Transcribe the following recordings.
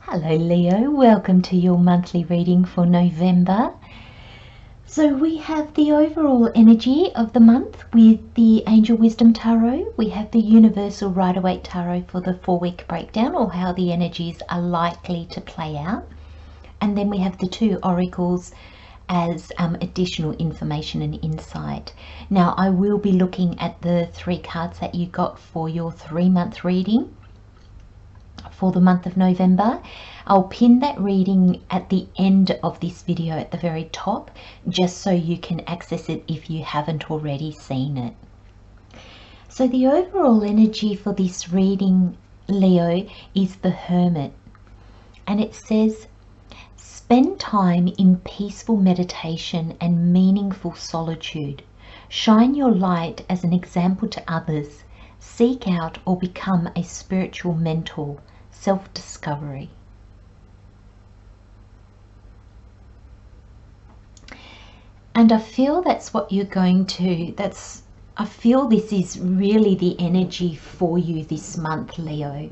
Hello Leo, welcome to your monthly reading for November. So we have the overall energy of the month with the Angel Wisdom Tarot. We have the Universal Rider-Waite Tarot for the 4-week breakdown, or how the energies are likely to play out. And then we have the 2 oracles as additional information and insight. Now I will be looking at the 3 cards that you got for your 3-month reading for the month of November. I'll pin that reading at the end of this video at the very top, just so you can access it if you haven't already seen it. So the overall energy for this reading, Leo, is the Hermit, and it says, spend time in peaceful meditation and meaningful solitude. Shine your light as an example to others. Seek out or become a spiritual mentor. Self-discovery. And I feel that's what you're going to, I feel this is really the energy for you this month, Leo.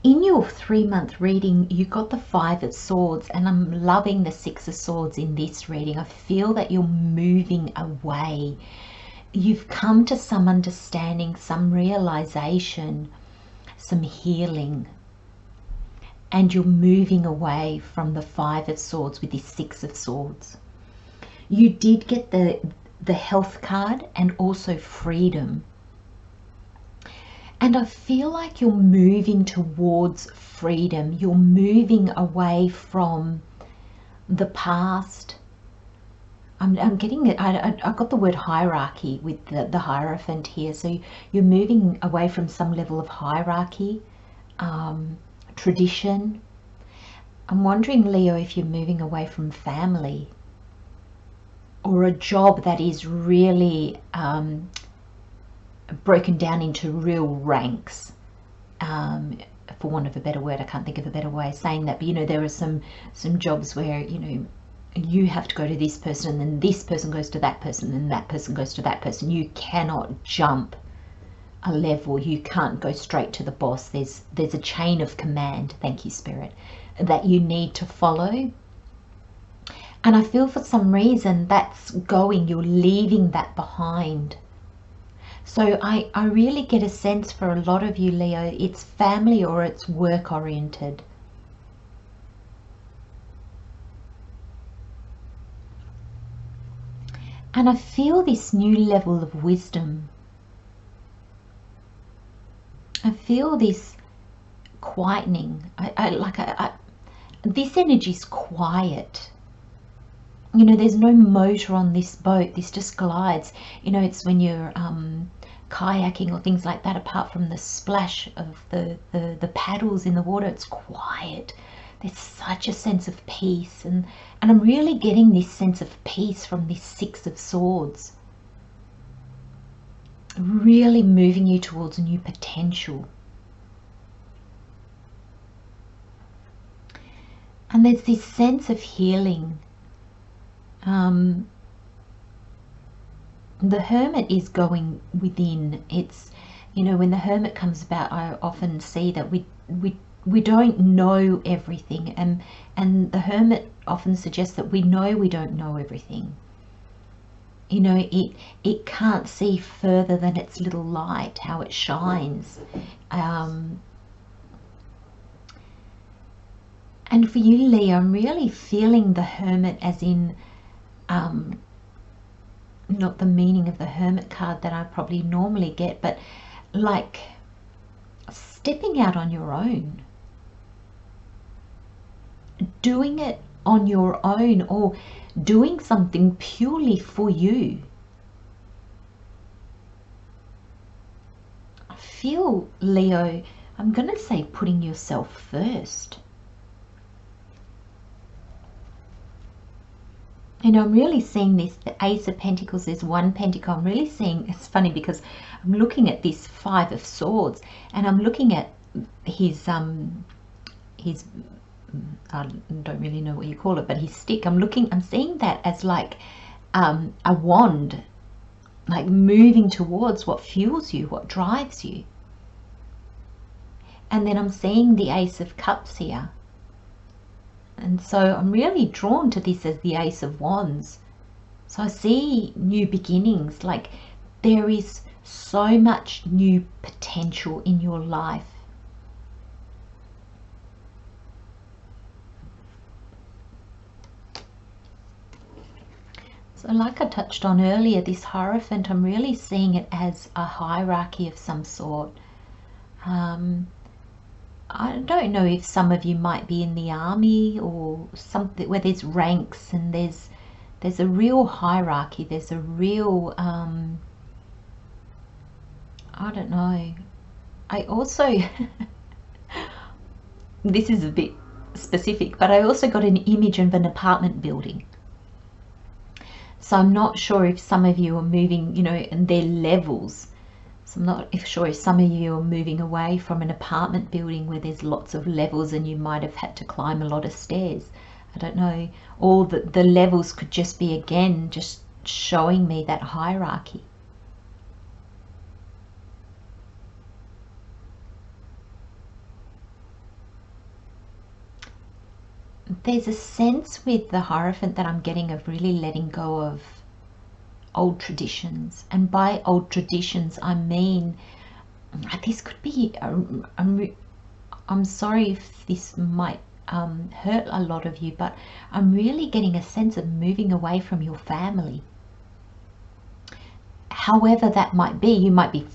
In your 3-month reading, you got the 5 of Swords, and I'm loving the 6 of Swords in this reading. I feel that you're moving away. You've come to some understanding, some realization, some healing. And you're moving away from the 5 of Swords with this 6 of Swords. You did get the health card and also freedom. And I feel like you're moving towards freedom. You're moving away from the past. I'm getting it. I got the word hierarchy with the Hierophant here. So you're moving away from some level of hierarchy. Tradition. I'm wondering, Leo, if you're moving away from family or a job that is really broken down into real ranks, for want of a better word. I can't think of a better way of saying that, but you know, there are some jobs where, you know, you have to go to this person, and then this person goes to that person, and that person goes to that person. You cannot jump a level. You can't go straight to the boss. There's a chain of command, thank you Spirit, that you need to follow. And I feel for some reason that's going, you're leaving that behind. So I really get a sense for a lot of you, Leo, it's family or it's work oriented. And I feel this new level of wisdom. I feel this quietening. This energy's quiet. You know, there's no motor on this boat. This just glides. You know, it's when you're kayaking or things like that, apart from the splash of the paddles in the water, it's quiet. There's such a sense of peace. And I'm really getting this sense of peace from this 6 of Swords. Really moving you towards a new potential. And there's this sense of healing. The Hermit is going within. It's, you know, when the Hermit comes about, I often see that we don't know everything, and the Hermit often suggests that we know we don't know everything. You know, it can't see further than its little light, how it shines. And for you, Leo, I'm really feeling the Hermit as in, not the meaning of the Hermit card that I probably normally get, but like stepping out on your own. Doing it on your own, or doing something purely for you. I feel, Leo, I'm going to say putting yourself first. And I'm really seeing this, the Ace of Pentacles, there's one pentacle. I'm really seeing, it's funny because I'm looking at this Five of Swords, and I'm looking at his I don't really know what you call it, but his stick. I'm seeing that as like a wand, like moving towards what fuels you, what drives you. And then I'm seeing the Ace of Cups here. And so I'm really drawn to this as the Ace of Wands. So I see new beginnings, like there is so much new potential in your life. So like I touched on earlier, this Hierophant, I'm really seeing it as a hierarchy of some sort. I don't know if some of you might be in the army or something where there's ranks and there's a real hierarchy. There's a real, I don't know. I also, this is a bit specific, but I also got an image of an apartment building. So I'm not sure if some of you are moving, you know, and they're levels. So I'm not sure if some of you are moving away from an apartment building where there's lots of levels and you might have had to climb a lot of stairs. I don't know. Or the levels could just be, again, just showing me that hierarchy. There's a sense with the Hierophant that I'm getting of really letting go of old traditions. And by old traditions, I mean, this could be, I'm sorry if this might hurt a lot of you, but I'm really getting a sense of moving away from your family. However that might be, you might be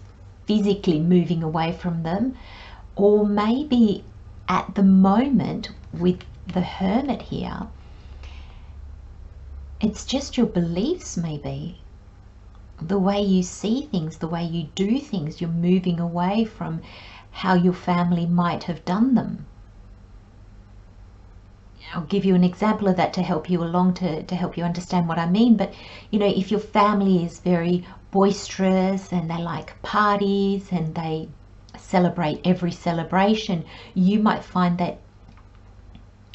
physically moving away from them, or maybe at the moment with the Hermit here, it's just your beliefs, maybe the way you see things, the way you do things. You're moving away from how your family might have done them. I'll give you an example of that to help you along, to help you understand what I mean. But you know, if your family is very boisterous and they like parties and they celebrate every celebration, you might find that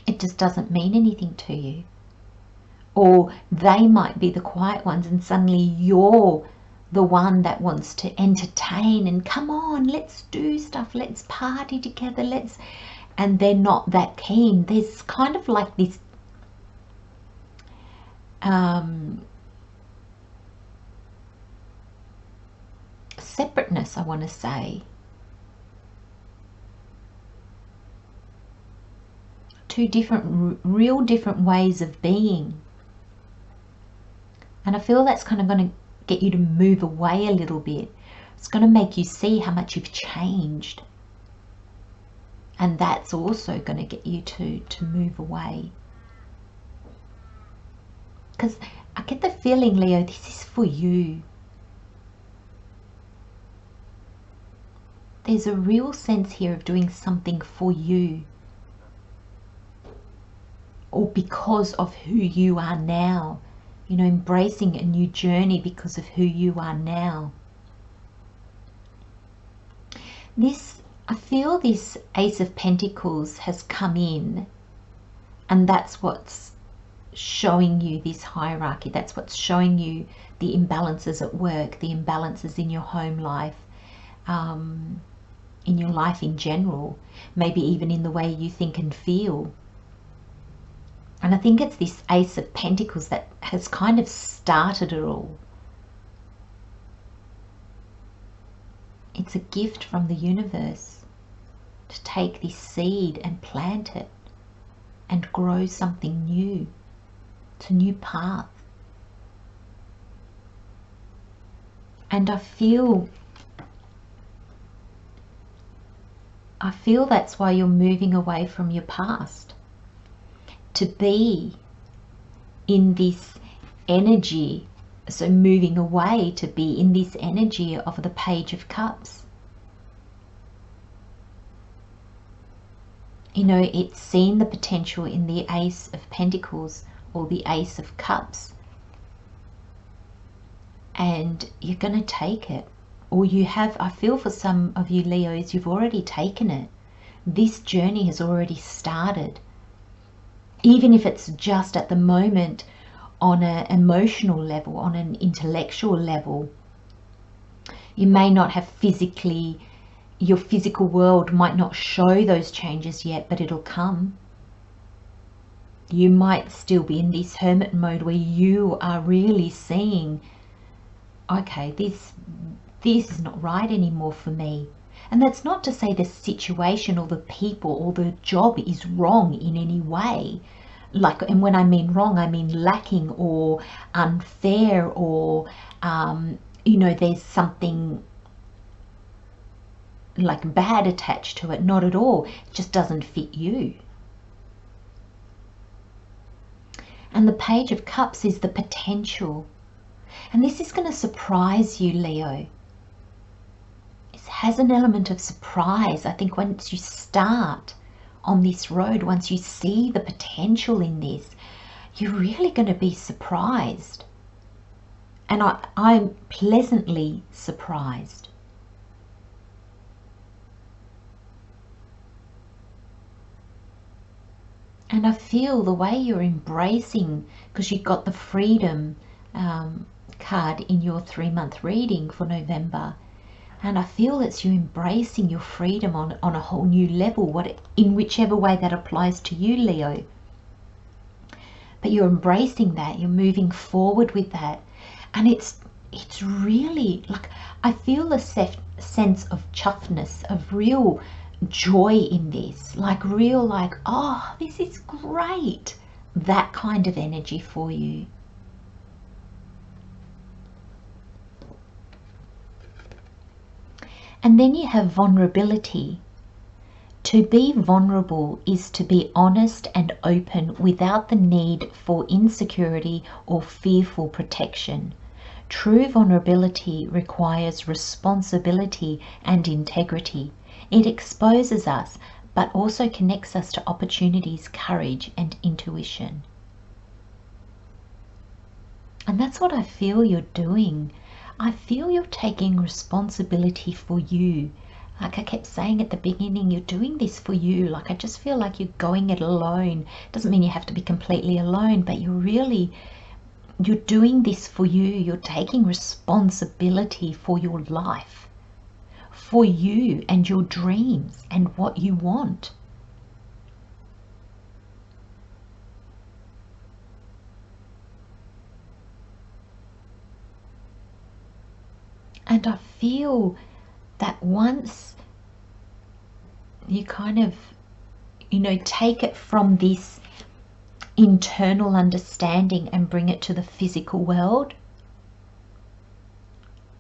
it just doesn't mean anything to you. Or they might be the quiet ones and suddenly you're the one that wants to entertain and come on, let's do stuff, let's party together, and they're not that keen. There's kind of like this separateness, I want to say. Two different, real different ways of being. And I feel that's kind of going to get you to move away a little bit. It's going to make you see how much you've changed. And that's also going to get you to move away. Because I get the feeling, Leo, this is for you. There's a real sense here of doing something for you. Or because of who you are now. You know, embracing a new journey because of who you are now. I feel this Ace of Pentacles has come in, and that's what's showing you this hierarchy. That's what's showing you the imbalances at work, the imbalances in your home life, in your life in general, maybe even in the way you think and feel. And I think it's this Ace of Pentacles that has kind of started it all. It's a gift from the universe to take this seed and plant it and grow something new. It's a new path. And I feel that's why you're moving away from your past. To be in this energy, so moving away to be in this energy of the Page of Cups. You know, it's seen the potential in the Ace of Pentacles or the Ace of Cups, and you're going to take it. Or you have, I feel for some of you Leos, you've already taken it. This journey has already started. Even if it's just at the moment on an emotional level, on an intellectual level. You may not have physically, your physical world might not show those changes yet, but it'll come. You might still be in this hermit mode where you are really seeing, okay, this is not right anymore for me. And that's not to say the situation or the people or the job is wrong in any way. Like, and when I mean wrong, I mean lacking or unfair, or you know, there's something like bad attached to it. Not at all. It just doesn't fit you. And the Page of Cups is the potential. And this is going to surprise you, Leo. It has an element of surprise. I think once you start on this road, once you see the potential in this, you're really going to be surprised. And I'm pleasantly surprised. And I feel the way you're embracing, because you've got the freedom card in your 3-month reading for November. And I feel it's you embracing your freedom on a whole new level, in whichever way that applies to you, Leo. But you're embracing that, you're moving forward with that. And it's really, like, I feel a sense of chuffness, of real joy in this. Like, real, like, oh, this is great. That kind of energy for you. And then you have vulnerability. To be vulnerable is to be honest and open without the need for insecurity or fearful protection. True vulnerability requires responsibility and integrity. It exposes us, but also connects us to opportunities, courage, and intuition. And that's what I feel you're doing. I feel you're taking responsibility for you. Like I kept saying at the beginning, you're doing this for you. Like, I just feel like you're going it alone. Doesn't mean you have to be completely alone, but you're doing this for you. You're taking responsibility for your life, for you and your dreams and what you want. And I feel that once you kind of, you know, take it from this internal understanding and bring it to the physical world,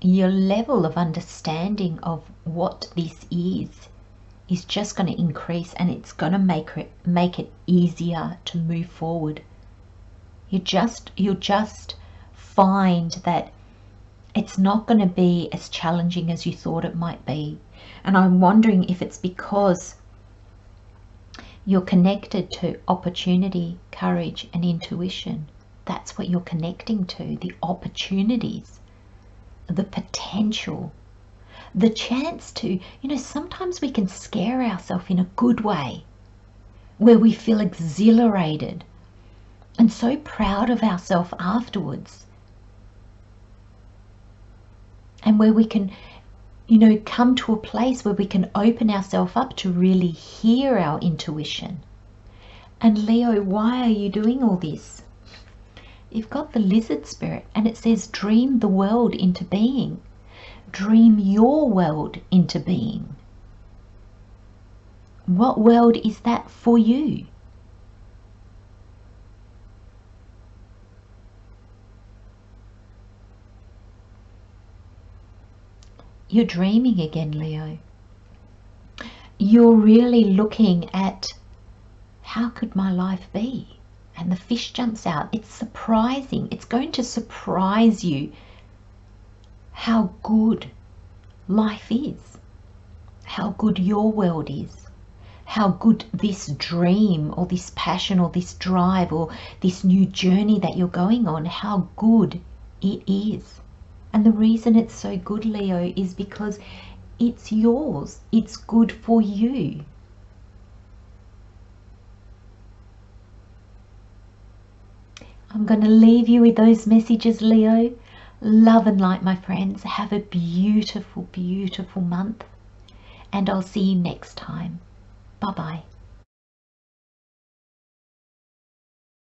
your level of understanding of what this is just going to increase, and it's going to make it easier to move forward. You'll just find that it's not going to be as challenging as you thought it might be. And I'm wondering if it's because you're connected to opportunity, courage, and intuition. That's what you're connecting to, the opportunities, the potential, the chance to, you know, sometimes we can scare ourselves in a good way, where we feel exhilarated and so proud of ourselves afterwards. And where we can, you know, come to a place where we can open ourselves up to really hear our intuition. And Leo, why are you doing all this? You've got the lizard spirit, and it says dream the world into being. Dream your world into being. What world is that for you? You're dreaming again, Leo. You're really looking at, how could my life be? And the fish jumps out. It's surprising. It's going to surprise you how good life is, how good your world is, how good this dream or this passion or this drive or this new journey that you're going on, how good it is. And the reason it's so good, Leo, is because it's yours. It's good for you. I'm going to leave you with those messages, Leo. Love and light, my friends. Have a beautiful, beautiful month. And I'll see you next time. Bye-bye.